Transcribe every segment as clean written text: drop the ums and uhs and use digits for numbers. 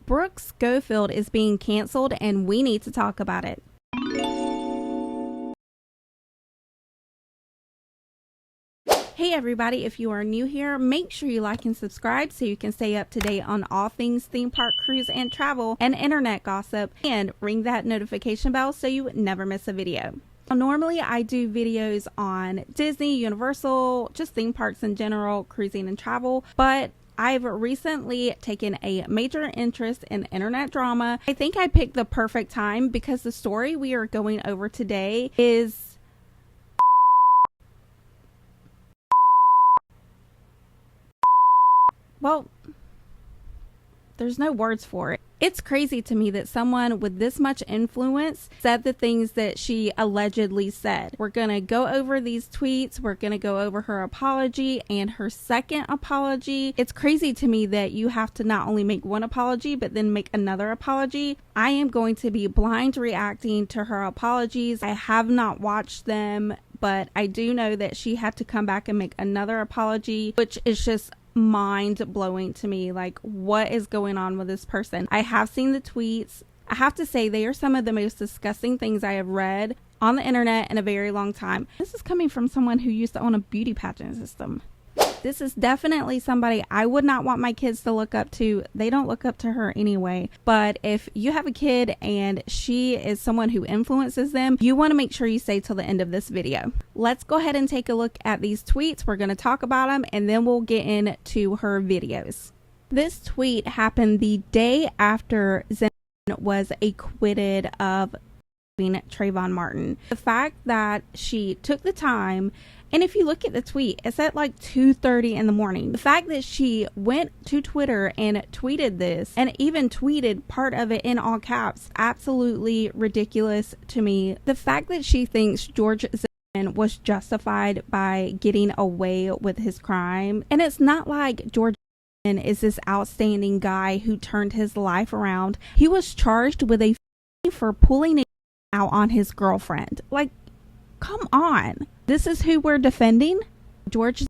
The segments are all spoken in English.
Brooke Schofield is being canceled and we need to talk about it. Hey everybody, if you are new here, make sure you like and subscribe so you can stay up to date on all things theme park, cruise, and travel and internet gossip, and ring that notification bell so you never miss a video. Normally I do videos on Disney, Universal, just theme parks in general, cruising and travel, but I've recently taken a major interest in internet drama. I think I picked the perfect time because the story we are going over today is well, there's no words for it. It's crazy to me that someone with this much influence said the things that she allegedly said. We're going to go over these tweets. We're going to go over her apology and her second apology. It's crazy to me that you have to not only make one apology, but then make another apology. I am going to be blind reacting to her apologies. I have not watched them, but I do know that she had to come back and make another apology, which is just mind-blowing to me. Like, what is going on with this person? I have seen the tweets. I have to say they are some of the most disgusting things I have read on the internet in a very long time. This is coming from someone who used to own a beauty pageant system. This is definitely somebody I would not want my kids to look up to. They don't look up to her anyway. But if you have a kid and she is someone who influences them, you want to make sure you stay till the end of this video. Let's go ahead and take a look at these tweets. We're going to talk about them and then we'll get into her videos. This tweet happened the day after Zen was acquitted of Trayvon Martin. The fact that she took the time, and if you look at the tweet, it's at like 2:30 in the morning. The fact that she went to Twitter and tweeted this, and even tweeted part of it in all caps, absolutely ridiculous to me. The fact that she thinks George Zimmerman was justified by getting away with his crime, and it's not like George Zimmerman is this outstanding guy who turned his life around. He was charged with a for pulling it out on his girlfriend. Like, come on. This is who we're defending? George's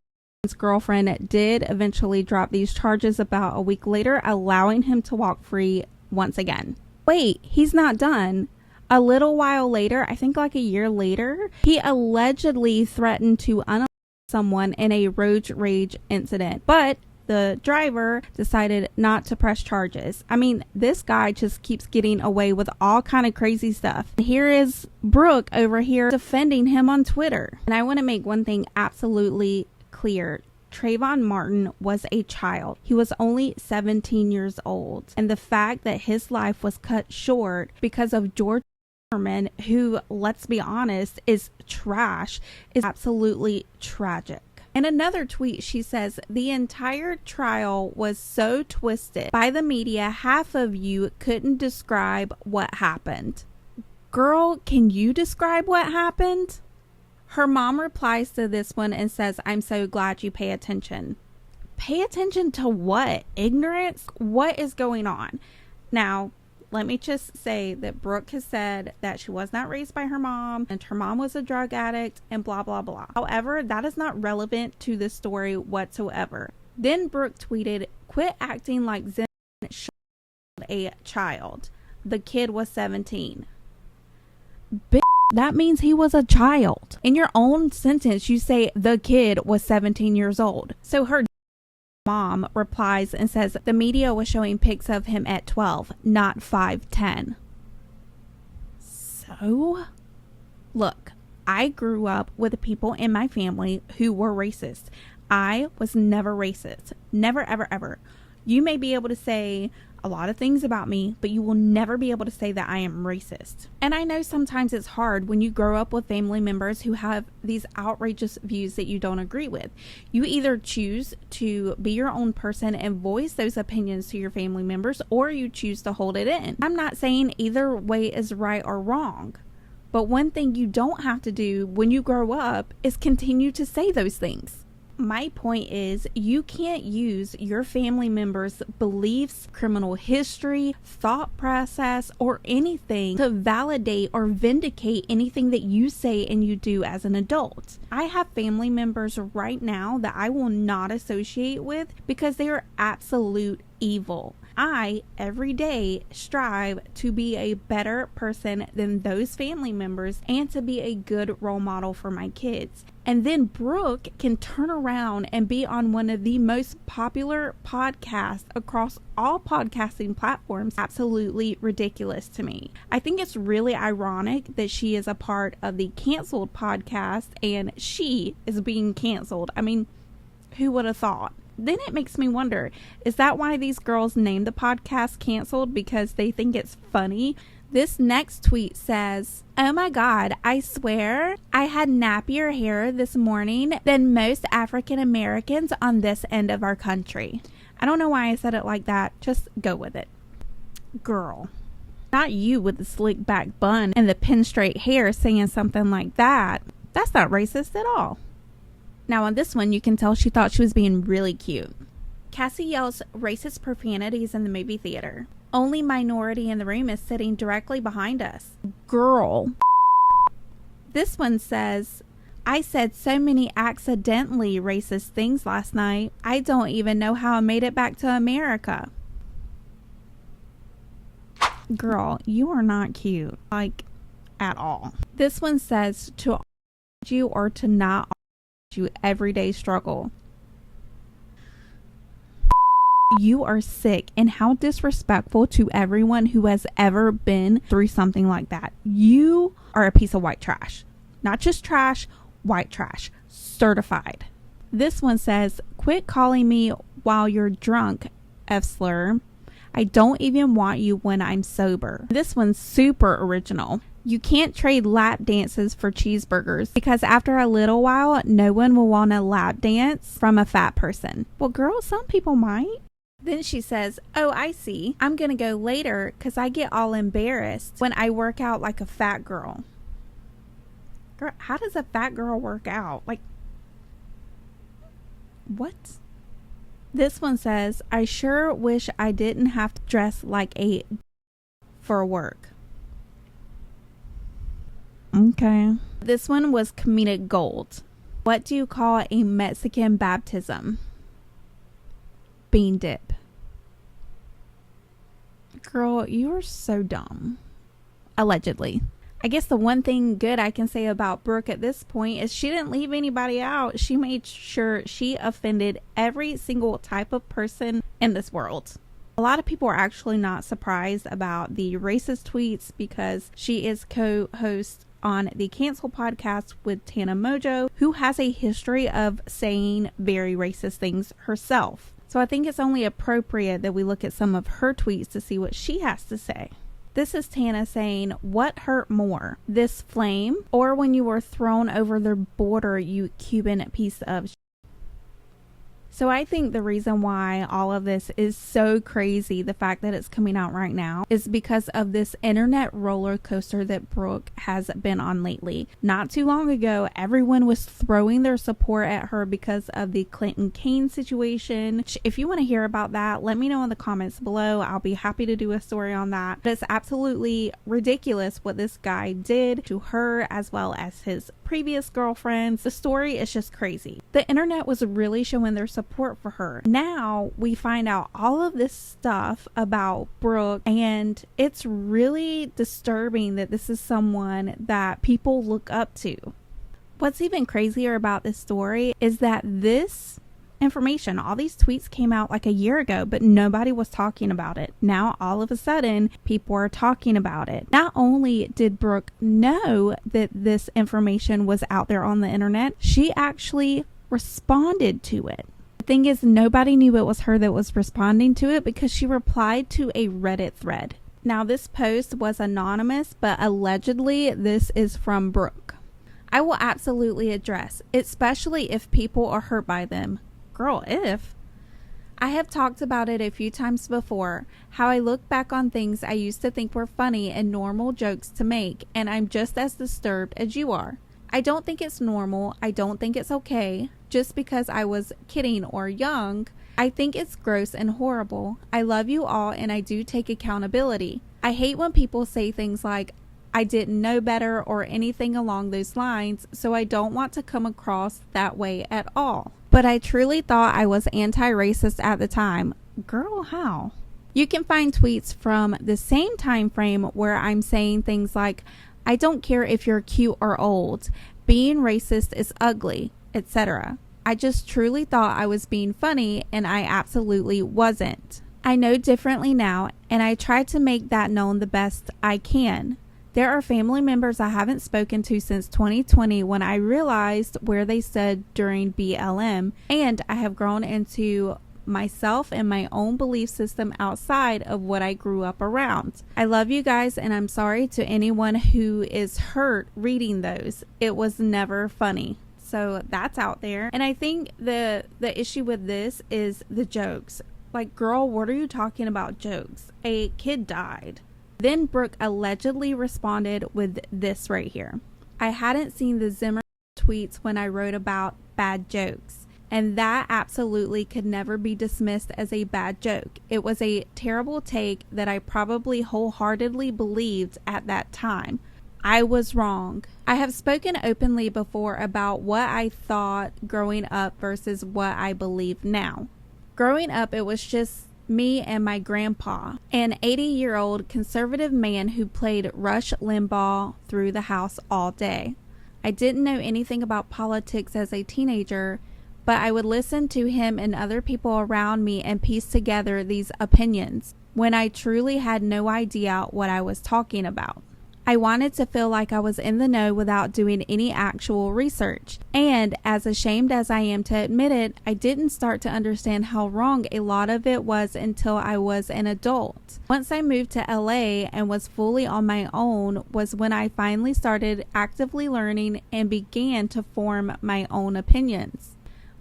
girlfriend did eventually drop these charges about a week later, allowing him to walk free once again. Wait, he's not done. A little while later, I think like a year later, he allegedly threatened to unalive someone in a road rage incident, but the driver decided not to press charges. I mean, this guy just keeps getting away with all kind of crazy stuff. Here is Brooke over here defending him on Twitter. And I want to make one thing absolutely clear. Trayvon Martin was a child. He was only 17 years old. And the fact that his life was cut short because of George Zimmerman, who, let's be honest, is trash, is absolutely tragic. In another tweet, she says, the entire trial was so twisted by the media, half of you couldn't describe what happened. Girl, can you describe what happened? Her mom replies to this one and says, I'm so glad you pay attention. Pay attention to what? Ignorance? What is going on? Now, let me just say that Brooke has said that she was not raised by her mom and her mom was a drug addict and blah, blah, blah. However, that is not relevant to this story whatsoever. Then Brooke tweeted, quit acting like Zen shot a child. The kid was 17. Bitch, that means he was a child. In your own sentence, you say the kid was 17 years old. So her mom replies and says the media was showing pics of him at 12, not 5'10". So, look, I grew up with people in my family who were racist. I was never racist. Never, ever, ever. You may be able to say a lot of things about me, but you will never be able to say that I am racist. And I know sometimes it's hard when you grow up with family members who have these outrageous views that you don't agree with. You either choose to be your own person and voice those opinions to your family members, or you choose to hold it in. I'm not saying either way is right or wrong, but one thing you don't have to do when you grow up is continue to say those things. My point is, you can't use your family members' beliefs, criminal history, thought process, or anything to validate or vindicate anything that you say and you do as an adult. I have family members right now that I will not associate with because they are absolute evil. I, every day, strive to be a better person than those family members and to be a good role model for my kids. And then Brooke can turn around and be on one of the most popular podcasts across all podcasting platforms. Absolutely ridiculous to me. I think it's really ironic that she is a part of the canceled podcast and she is being canceled. I mean, who would have thought? Then it makes me wonder, is that why these girls named the podcast Canceled? Because they think it's funny? This next tweet says, "Oh my God, I swear I had nappier hair this morning than most African Americans on this end of our country." I don't know why I said it like that. Just go with it. Girl, not you with the slick back bun and the pin straight hair saying something like that. That's not racist at all. Now on this one, you can tell she thought she was being really cute. Cassie yells racist profanities in the movie theater. Only minority in the room is sitting directly behind us. Girl. This one says, "I said so many accidentally racist things last night. I don't even know how I made it back to America." Girl, you are not cute. Like, at all. This one says, "To you or to not you everyday struggle." You are sick, and how disrespectful to everyone who has ever been through something like that. You are a piece of white trash. Not just trash, white trash. Certified. This one says, "Quit calling me while you're drunk, F-slur. I don't even want you when I'm sober." This one's super original. "You can't trade lap dances for cheeseburgers because after a little while, no one will want a lap dance from a fat person." Well, girl, some people might. Then she says, "Oh, I see. I'm going to go later because I get all embarrassed when I work out like a fat girl." Girl, how does a fat girl work out? Like, what? This one says, "I sure wish I didn't have to dress like a for work." Okay. This one was comedic gold. "What do you call a Mexican baptism?" "Bean dip." Girl, you are so dumb. Allegedly. I guess the one thing good I can say about Brooke at this point is she didn't leave anybody out. She made sure she offended every single type of person in this world. A lot of people are actually not surprised about the racist tweets because she is co-host on the Cancel podcast with Tana Mojo, who has a history of saying very racist things herself. So I think it's only appropriate that we look at some of her tweets to see what she has to say. This is Tana saying, "What hurt more, this flame or when you were thrown over the border, you Cuban piece of So I think the reason why all of this is so crazy, the fact that it's coming out right now, is because of this internet roller coaster that Brooke has been on lately. Not too long ago, everyone was throwing their support at her because of the Clinton Kane situation. If you want to hear about that, let me know in the comments below. I'll be happy to do a story on that. But it's absolutely ridiculous what this guy did to her as well as his previous girlfriends. The story is just crazy. The internet was really showing their support for her. Now we find out all of this stuff about Brooke, and it's really disturbing that this is someone that people look up to. What's even crazier about this story is that this information, all these tweets came out like a year ago, but nobody was talking about it. Now all of a sudden people are talking about it. Not only did Brooke know that this information was out there on the internet, she actually responded to it. The thing is, nobody knew it was her that was responding to it because she replied to a Reddit thread. Now this post was anonymous, but allegedly this is from Brooke. "I will absolutely address, especially if people are hurt by them." Girl, if. "I have talked about it a few times before, how I look back on things I used to think were funny and normal jokes to make, and I'm just as disturbed as you are. I don't think it's normal. I don't think it's okay. Just because I was kidding or young, I think it's gross and horrible. I love you all and I do take accountability. I hate when people say things like, I didn't know better or anything along those lines, so I don't want to come across that way at all. But I truly thought I was anti-racist at the time." Girl, how? You can find tweets from the same time frame where I'm saying things like, I don't care if you're cute or old, being racist is ugly, etc. I just truly thought I was being funny, and I absolutely wasn't. I know differently now, and I try to make that known the best I can. There are family members I haven't spoken to since 2020 when I realized where they stood during BLM, and I have grown into myself and my own belief system outside of what I grew up around. I love you guys, and I'm sorry to anyone who is hurt reading those. It was never funny. So that's out there. And I think the issue with this is the jokes. Like, girl, what are you talking about jokes? A kid died. Then Brooke allegedly responded with this right here. I hadn't seen the Zimmer tweets when I wrote about bad jokes, and that absolutely could never be dismissed as a bad joke. It was a terrible take that I probably wholeheartedly believed at that time. I was wrong. I have spoken openly before about what I thought growing up versus what I believe now. Growing up, it was just me and my grandpa, an 80-year-old conservative man who played Rush Limbaugh through the house all day. I didn't know anything about politics as a teenager, but I would listen to him and other people around me and piece together these opinions when I truly had no idea what I was talking about. I wanted to feel like I was in the know without doing any actual research. And as ashamed as I am to admit it, I didn't start to understand how wrong a lot of it was until I was an adult. Once I moved to LA and was fully on my own was when I finally started actively learning and began to form my own opinions.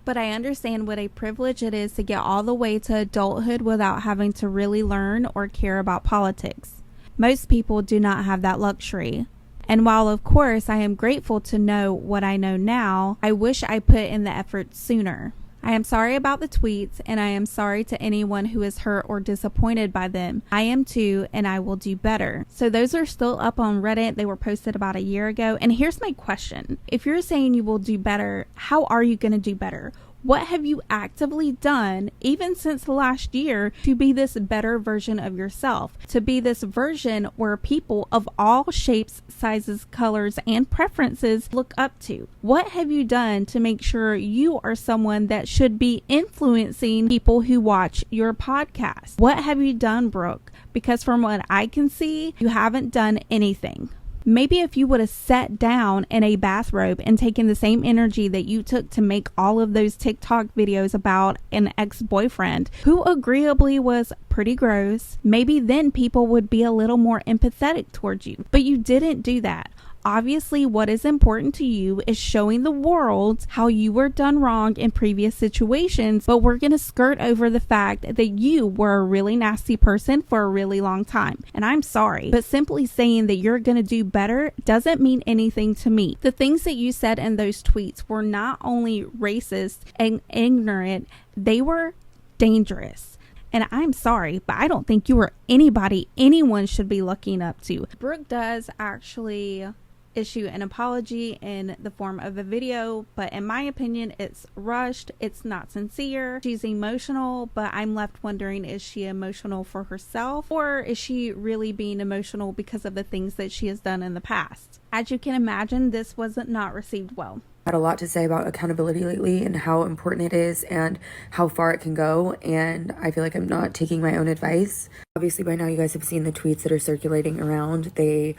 But I understand what a privilege it is to get all the way to adulthood without having to really learn or care about politics. Most people do not have that luxury. And while of course I am grateful to know what I know now, I wish I put in the effort sooner. I am sorry about the tweets, and I am sorry to anyone who is hurt or disappointed by them. I am too, and I will do better. So those are still up on Reddit. They were posted about a year ago. And here's my question. If you're saying you will do better, how are you going to do better? What have you actively done, even since last year, to be this better version of yourself? To be this version where people of all shapes, sizes, colors, and preferences look up to? What have you done to make sure you are someone that should be influencing people who watch your podcast? What have you done, Brooke? Because from what I can see, you haven't done anything. Maybe if you would have sat down in a bathrobe and taken the same energy that you took to make all of those TikTok videos about an ex-boyfriend who agreeably was pretty gross, maybe then people would be a little more empathetic towards you. But you didn't do that. Obviously, what is important to you is showing the world how you were done wrong in previous situations, but we're going to skirt over the fact that you were a really nasty person for a really long time. And I'm sorry, but simply saying that you're going to do better doesn't mean anything to me. The things that you said in those tweets were not only racist and ignorant, they were dangerous. And I'm sorry, but I don't think you are anybody anyone should be looking up to. Brooke does actually issue an apology in the form of a video, but in my opinion it's rushed, it's not sincere. She's emotional, but I'm left wondering, is she emotional for herself, or is she really being emotional because of the things that she has done in the past? As you can imagine, this was not received well. Had a lot to say about accountability lately and how important it is and how far it can go, and I feel like I'm not taking my own advice. Obviously by now you guys have seen the tweets that are circulating around. They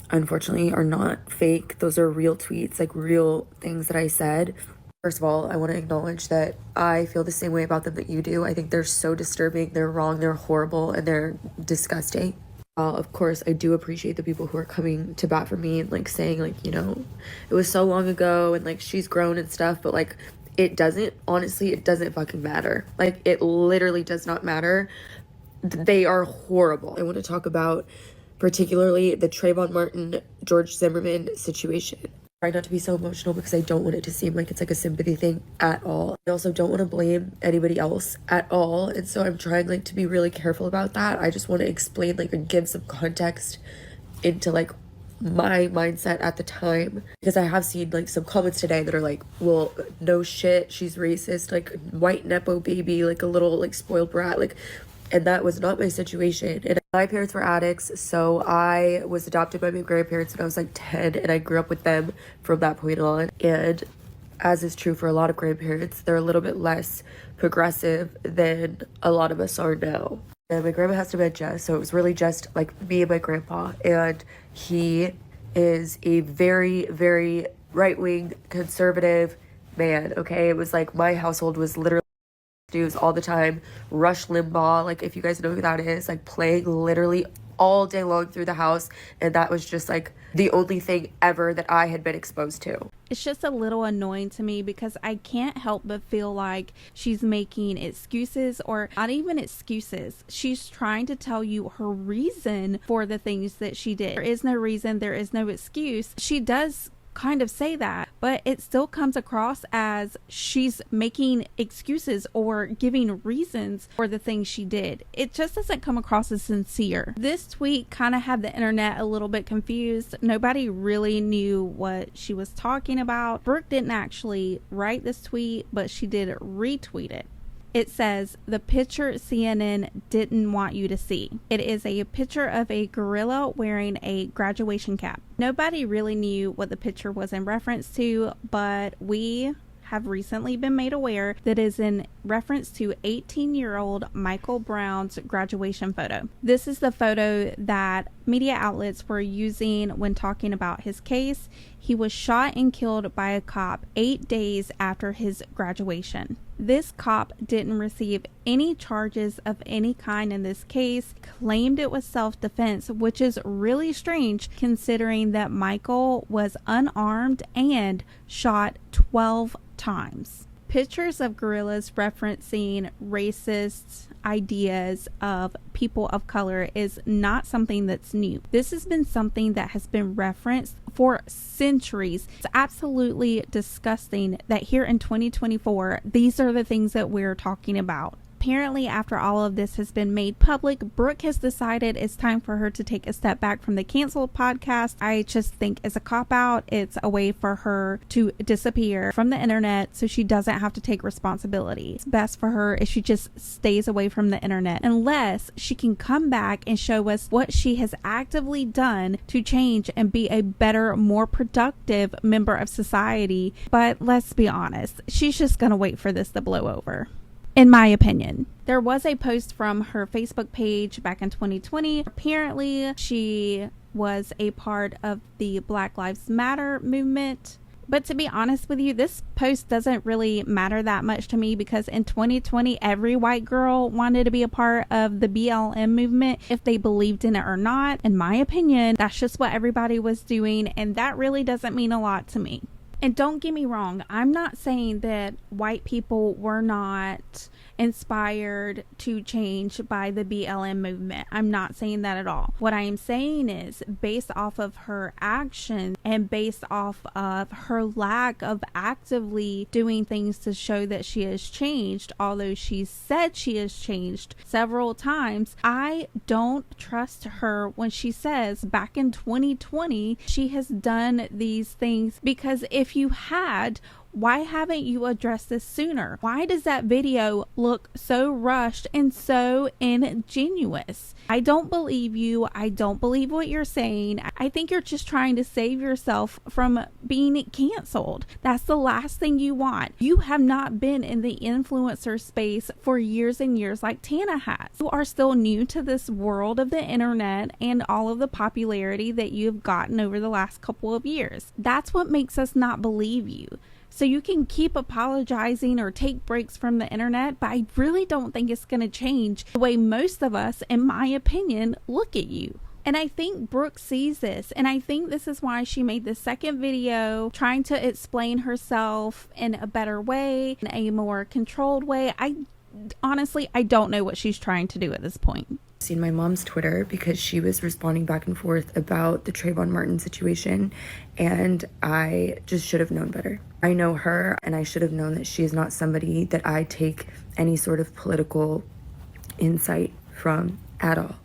unfortunately are not fake. Those are real tweets, like real things that I said. First of all, I want to acknowledge that I feel the same way about them that you do. I think they're so disturbing, they're wrong, they're horrible, and they're disgusting. Of course, I do appreciate the people who are coming to bat for me and like saying like, you know, it was so long ago and like she's grown and stuff, but like it doesn't fucking matter. Like it literally does not matter. They are horrible. I want to talk about particularly the Trayvon Martin, George Zimmerman situation. I try not to be so emotional because I don't want it to seem like it's like a sympathy thing at all. I also don't want to blame anybody else at all, and so I'm trying like to be really careful about that. I just want to explain like and give some context into like my mindset at the time, because I have seen like some comments today that are like, well, no shit, she's racist, like white nepo baby, like a little like spoiled brat. Like And that was not my situation. And my parents were addicts, so I was adopted by my grandparents when I was like 10, and I grew up with them from that point on. And as is true for a lot of grandparents, they're a little bit less progressive than a lot of us are now. And my grandma has dementia, so it was really just like me and my grandpa. And he is a very, very right-wing conservative man, okay? It was like my household was literally news all the time. Rush Limbaugh, like if you guys know who that is, like playing literally all day long through the house, and that was just like the only thing ever that I had been exposed to. It's just a little annoying to me because I can't help but feel like she's making excuses, or not even excuses. She's trying to tell you her reason for the things that she did. There is no reason, there is no excuse. She does kind of say that, but it still comes across as she's making excuses or giving reasons for the things she did. It just doesn't come across as sincere. This tweet kind of had the internet a little bit confused. Nobody really knew what she was talking about. Brooke didn't actually write this tweet, but she did retweet it. It says, "The picture CNN didn't want you to see." It is a picture of a gorilla wearing a graduation cap. Nobody really knew what the picture was in reference to, but we have recently been made aware that is in reference to 18-year-old Michael Brown's graduation photo. This is the photo that media outlets were using when talking about his case. He was shot and killed by a cop 8 days after his graduation. This cop didn't receive any charges of any kind in this case, claimed it was self-defense, which is really strange considering that Michael was unarmed and shot 12 times. Pictures of gorillas referencing racist ideas of people of color is not something that's new. This has been something that has been referenced for centuries. It's absolutely disgusting that here in 2024, these are the things that we're talking about. Apparently, after all of this has been made public, Brooke has decided it's time for her to take a step back from the canceled podcast. I just think it's a cop-out. It's a way for her to disappear from the internet so she doesn't have to take responsibility. It's best for her if she just stays away from the internet, unless she can come back and show us what she has actively done to change and be a better, more productive member of society. But let's be honest, she's just gonna wait for this to blow over, in my opinion. There was a post from her Facebook page back in 2020. Apparently, she was a part of the Black Lives Matter movement. But to be honest with you, this post doesn't really matter that much to me because in 2020, every white girl wanted to be a part of the BLM movement, if they believed in it or not. In my opinion, that's just what everybody was doing, and that really doesn't mean a lot to me. And don't get me wrong, I'm not saying that white people were not inspired to change by the BLM movement. I'm not saying that at all. What I am saying is, based off of her action and based off of her lack of actively doing things to show that she has changed, although she said she has changed several times, I don't trust her when she says back in 2020 she has done these things, because if you had, why haven't you addressed this sooner? Why does that video look so rushed and so ingenuous? I don't believe you. I don't believe what you're saying. I think you're just trying to save yourself from being canceled. That's the last thing you want. You have not been in the influencer space for years and years like Tana has. You are still new to this world of the internet and all of the popularity that you've gotten over the last couple of years. That's what makes us not believe you. So you can keep apologizing or take breaks from the internet, but I really don't think it's going to change the way most of us, in my opinion, look at you. And I think Brooke sees this, and I think this is why she made the second video trying to explain herself in a better way, in a more controlled way. Honestly, I don't know what she's trying to do at this point. Seen my mom's Twitter because she was responding back and forth about the Trayvon Martin situation, and I just should have known better. I know her, and I should have known that she is not somebody that I take any sort of political insight from at all.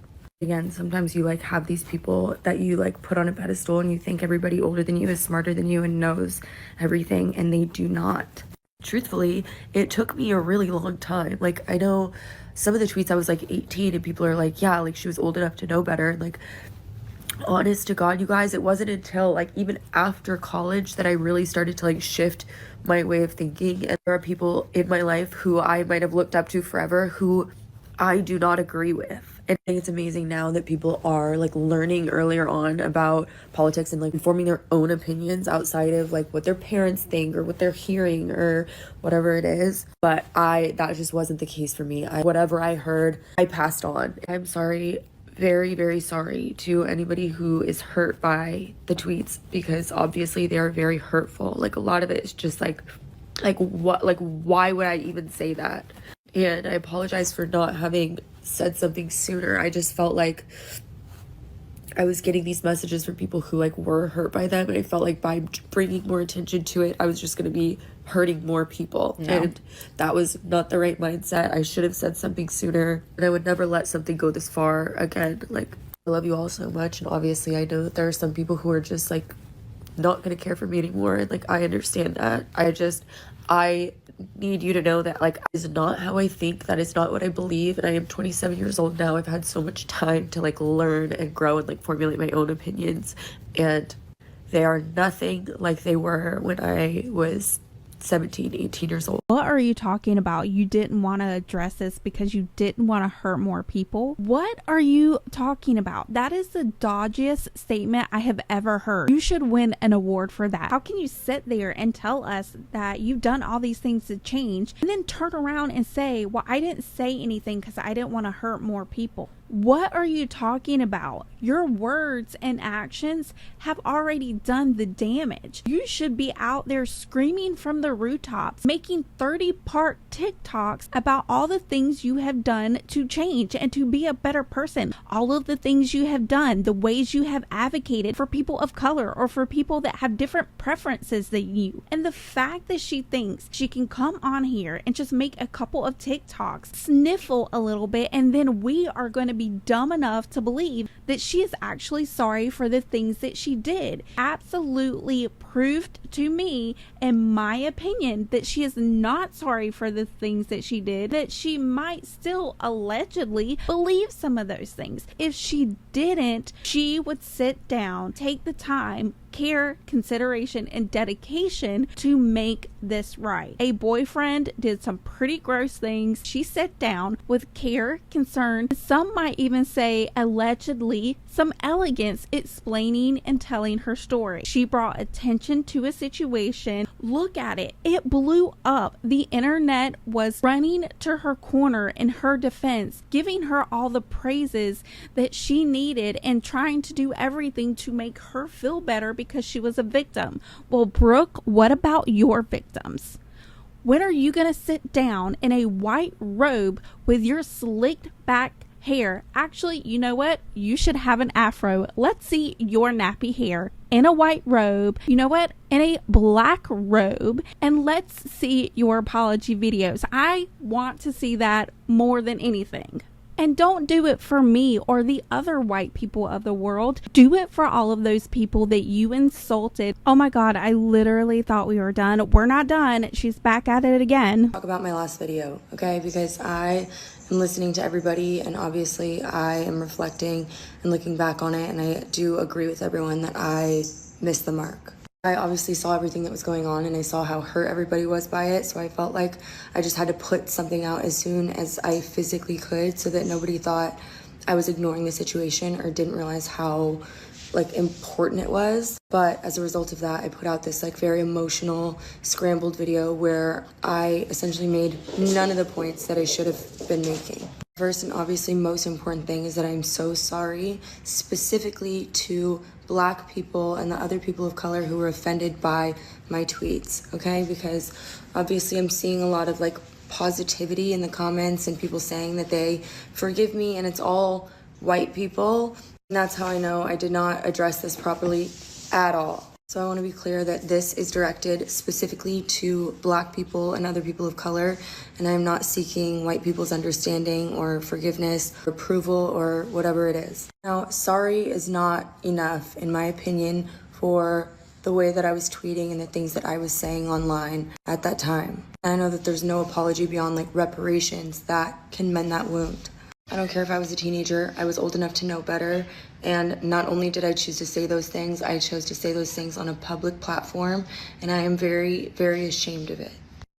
Again, sometimes you have these people that you put on a pedestal and you think everybody older than you is smarter than you and knows everything, and they do not. Truthfully, it took me a really long time. I know some of the tweets I was like 18 and people are like, yeah, like she was old enough to know better. And like, honest to God, you guys, it wasn't until like even after college that I really started to like shift my way of thinking. And there are people in my life who I might have looked up to forever who I do not agree with. And I think it's amazing now that people are like learning earlier on about politics and like forming their own opinions outside of like what their parents think or what they're hearing or whatever it is. But that just wasn't the case for me. Whatever I heard, I passed on. I'm sorry, very, very sorry to anybody who is hurt by the tweets, because obviously they are very hurtful. Like a lot of it is just like what, like why would I even say that? And I apologize for not having said something sooner. I just felt like I was getting these messages from people who like were hurt by them, and I felt like by bringing more attention to it, I was just going to be hurting more people. Yeah. And that was not the right mindset. I should have said something sooner, and I would never let something go this far again. Like, I love you all so much, and obviously I know that there are some people who are just like not going to care for me anymore, and like I understand that. I need you to know that like is not how I think, that is not what I believe, and I am 27 years old now. I've had so much time to like learn and grow and like formulate my own opinions, and they are nothing like they were when I was 17, 18 years old. What are you talking about? You didn't want to address this because you didn't want to hurt more people? What are you talking about? That is the dodgiest statement I have ever heard. You should win an award for that. How can you sit there and tell us that you've done all these things to change and then turn around and say, well, I didn't say anything because I didn't want to hurt more people? What are you talking about? Your words and actions have already done the damage. You should be out there screaming from the rooftops, making 30-part TikToks about all the things you have done to change and to be a better person. All of the things you have done, the ways you have advocated for people of color or for people that have different preferences than you. And the fact that she thinks she can come on here and just make a couple of TikToks, sniffle a little bit, and then we are going to be dumb enough to believe that she is actually sorry for the things that she did. Absolutely proved to me, in my opinion, that she is not sorry for the things that she did, that she might still allegedly believe some of those things. If she didn't, she would sit down, take the time, care, consideration, and dedication to make this right. A boyfriend did some pretty gross things. She sat down with care, concern, some might even say allegedly, some elegance, explaining and telling her story. She brought attention to a situation. Look at it. It blew up. The internet was running to her corner in her defense, giving her all the praises that she needed and trying to do everything to make her feel better because she was a victim. Well, Brooke, what about your victims? When are you going to sit down in a white robe with your slicked back hair? Actually, you know what? You should have an afro. Let's see your nappy hair in a white robe. You know what? In a black robe. And let's see your apology videos. I want to see that more than anything. And don't do it for me or the other white people of the world. Do it for all of those people that you insulted. Oh my God, I literally thought we were done. We're not done. She's back at it again. Talk about my last video, okay? Because I am listening to everybody, and obviously I am reflecting and looking back on it, and I do agree with everyone that I missed the mark. I obviously saw everything that was going on, and I saw how hurt everybody was by it, so I felt like I just had to put something out as soon as I physically could so that nobody thought I was ignoring the situation or didn't realize how like important it was. But as a result of that, I put out this like very emotional, scrambled video where I essentially made none of the points that I should have been making. First and obviously most important thing is that I'm so sorry, specifically to Black people and the other people of color who were offended by my tweets, okay? Because obviously I'm seeing a lot of like positivity in the comments and people saying that they forgive me, and it's all white people. And that's how I know I did not address this properly at all. So I want to be clear that this is directed specifically to Black people and other people of color, and I'm not seeking white people's understanding or forgiveness or approval or whatever it is. Now, sorry is not enough, in my opinion, for the way that I was tweeting and the things that I was saying online at that time. And I know that there's no apology beyond like reparations that can mend that wound. I don't care if I was a teenager, I was old enough to know better. And not only did I choose to say those things, I chose to say those things on a public platform. And I am very, very ashamed of it.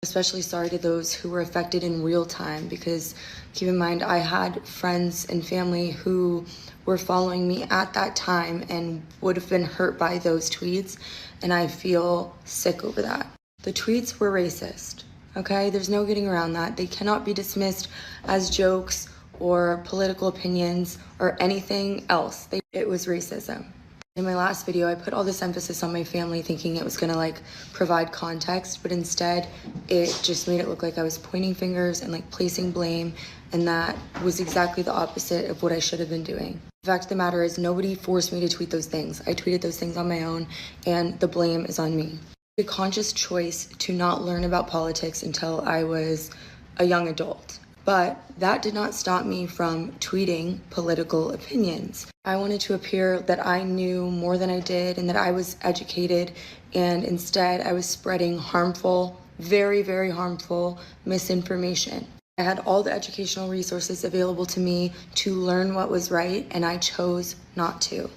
Especially sorry to those who were affected in real time, because keep in mind, I had friends and family who were following me at that time and would have been hurt by those tweets. And I feel sick over that. The tweets were racist, okay? There's no getting around that. They cannot be dismissed as jokes or political opinions or anything else. It was racism. In my last video, I put all this emphasis on my family thinking it was gonna like provide context, but instead it just made it look like I was pointing fingers and like placing blame, and that was exactly the opposite of what I should have been doing. The fact of the matter is nobody forced me to tweet those things. I tweeted those things on my own, and the blame is on me. A conscious choice to not learn about politics until I was a young adult. But that did not stop me from tweeting political opinions. I wanted to appear that I knew more than I did and that I was educated, and instead I was spreading harmful, very, very harmful misinformation. I had all the educational resources available to me to learn what was right, and I chose not to.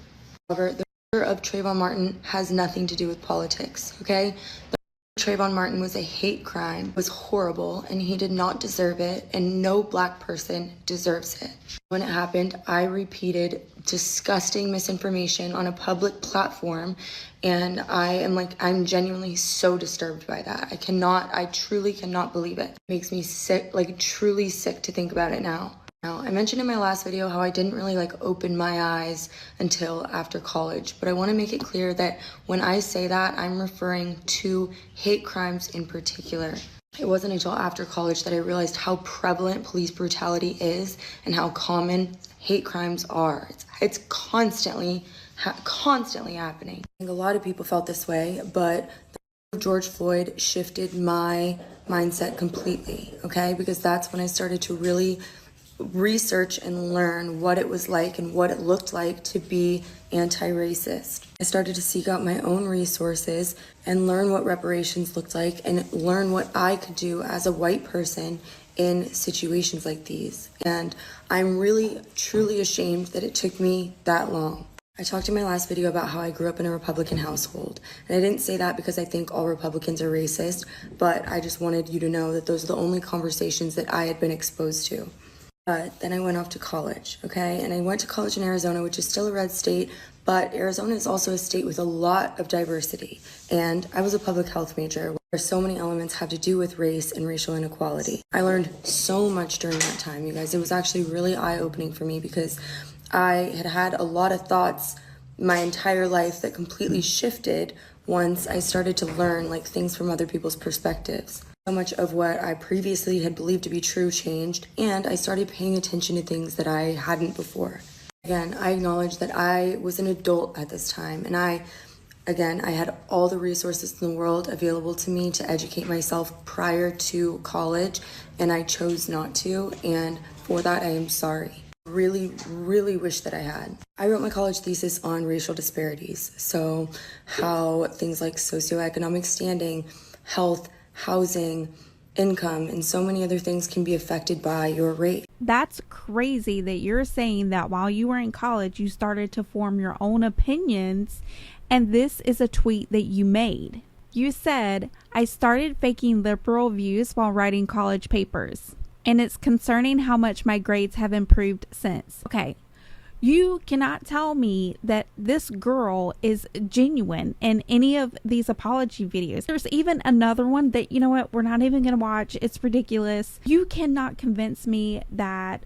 However, the murder of Trayvon Martin has nothing to do with politics, okay? Trayvon Martin was a hate crime, was horrible, and he did not deserve it, and no Black person deserves it. When it happened, I repeated disgusting misinformation on a public platform, and I'm genuinely so disturbed by that. I truly cannot believe it. It makes me sick, like truly sick to think about it now. I mentioned in my last video how I didn't really open my eyes until after college, but I want to make it clear that when I say that, I'm referring to hate crimes in particular. It wasn't until after college that I realized how prevalent police brutality is and how common hate crimes are. It's constantly happening. I think a lot of people felt this way, but George Floyd shifted my mindset completely, okay? Because that's when I started to really research and learn what it was like and what it looked like to be anti-racist. I started to seek out my own resources and learn what reparations looked like and learn what I could do as a white person in situations like these. And I'm really, truly ashamed that it took me that long. I talked in my last video about how I grew up in a Republican household. And I didn't say that because I think all Republicans are racist, but I just wanted you to know that those are the only conversations that I had been exposed to. But then I went off to college, okay? And I went to college in Arizona, which is still a red state, but Arizona is also a state with a lot of diversity. And I was a public health major, where so many elements have to do with race and racial inequality. I learned so much during that time, you guys. It was actually really eye-opening for me because I had a lot of thoughts my entire life that completely shifted once I started to learn things from other people's perspectives. So much of what I previously had believed to be true changed, and I started paying attention to things that I hadn't before. Again, I acknowledge that I was an adult at this time, and I had all the resources in the world available to me to educate myself prior to college, and I chose not to, and for that I am sorry. Really, really wish that I had. I wrote my college thesis on racial disparities, so how things like socioeconomic standing, health, housing, income, and so many other things can be affected by your race. That's crazy that you're saying that while you were in college, you started to form your own opinions, and this is a tweet that you made. You said, "I started faking liberal views while writing college papers, and it's concerning how much my grades have improved since." Okay. You cannot tell me that this girl is genuine in any of these apology videos. There's even another one that, you know what, we're not even going to watch. It's ridiculous. You cannot convince me that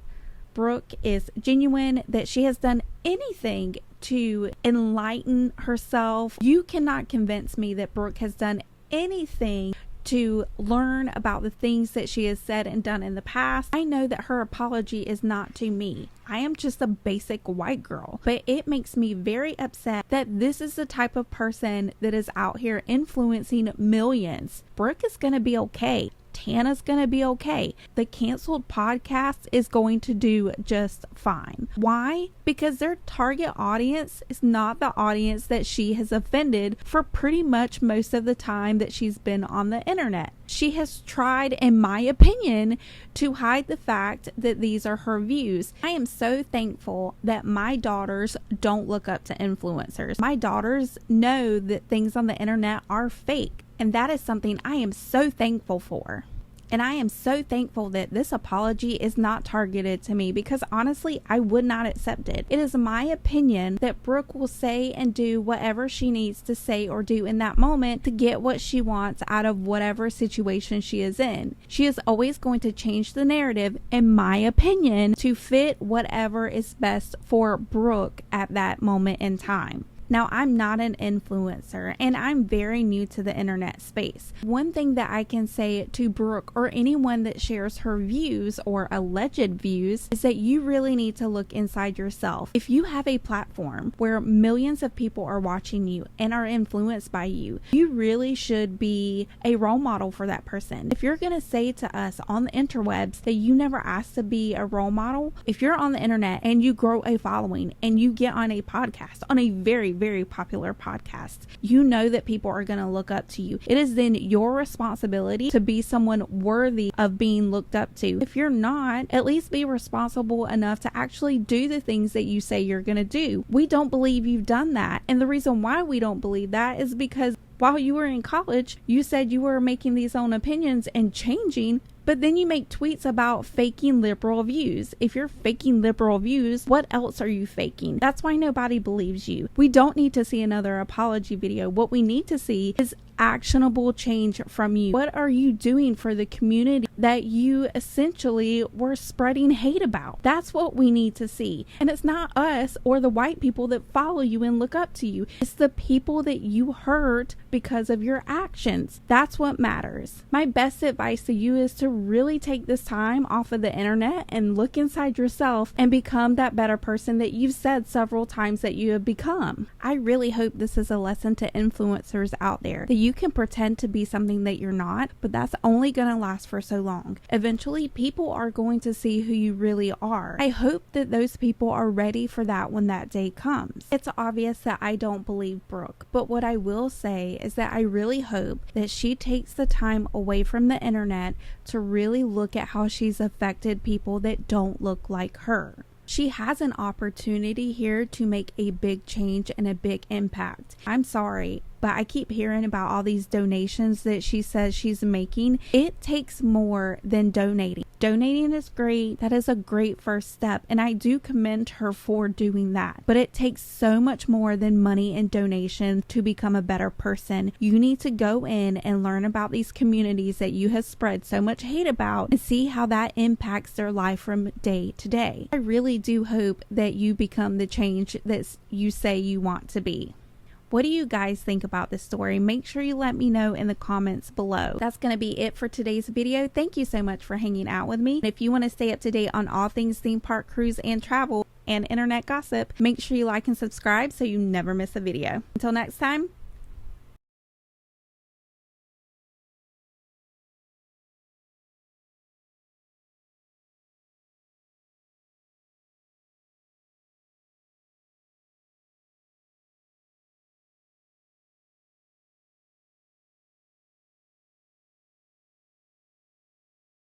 Brooke is genuine, that she has done anything to enlighten herself. You cannot convince me that Brooke has done anything to learn about the things that she has said and done in the past. I know that her apology is not to me. I am just a basic white girl, but it makes me very upset that this is the type of person that is out here influencing millions. Brooke is going to be okay. Tana's going to be okay. The canceled podcast is going to do just fine. Why? Because their target audience is not the audience that she has offended for pretty much most of the time that she's been on the internet. She has tried, in my opinion, to hide the fact that these are her views. I am so thankful that my daughters don't look up to influencers. My daughters know that things on the internet are fake, and that is something I am so thankful for. And I am so thankful that this apology is not targeted to me, because honestly, I would not accept it. It is my opinion that Brooke will say and do whatever she needs to say or do in that moment to get what she wants out of whatever situation she is in. She is always going to change the narrative, in my opinion, to fit whatever is best for Brooke at that moment in time. Now, I'm not an influencer, and I'm very new to the internet space. One thing that I can say to Brooke or anyone that shares her views or alleged views is that you really need to look inside yourself. If you have a platform where millions of people are watching you and are influenced by you, you really should be a role model for that person. If you're going to say to us on the interwebs that you never asked to be a role model, if you're on the internet and you grow a following and you get on a podcast, on a very popular podcast, you know that people are going to look up to you. It is then your responsibility to be someone worthy of being looked up to. If you're not, at least be responsible enough to actually do the things that you say you're going to do. We don't believe you've done that. And the reason why we don't believe that is because while you were in college, you said you were making these own opinions and changing, but then you make tweets about faking liberal views. If you're faking liberal views, what else are you faking? That's why nobody believes you. We don't need to see another apology video. What we need to see is actionable change from you. What are you doing for the community that you essentially were spreading hate about? That's what we need to see. And it's not us or the white people that follow you and look up to you. It's the people that you hurt because of your actions. That's what matters. My best advice to you is to really take this time off of the internet and look inside yourself and become that better person that you've said several times that you have become. I really hope this is a lesson to influencers out there, that you can pretend to be something that you're not, but that's only going to last for so long. Eventually, people are going to see who you really are. I hope that those people are ready for that when that day comes. It's obvious that I don't believe Brooke, but what I will say is that I really hope that she takes the time away from the internet to really look at how she's affected people that don't look like her. She has an opportunity here to make a big change and a big impact. I'm sorry, but I keep hearing about all these donations that she says she's making. It takes more than donating. Donating is great. That is a great first step, and I do commend her for doing that. But it takes so much more than money and donation to become a better person. You need to go in and learn about these communities that you have spread so much hate about and see how that impacts their life from day to day. I really do hope that you become the change that you say you want to be. What do you guys think about this story? Make sure you let me know in the comments below. That's going to be it for today's video. Thank you so much for hanging out with me. If you want to stay up to date on all things theme park, cruise, and travel, and internet gossip, make sure you like and subscribe so you never miss a video. Until next time,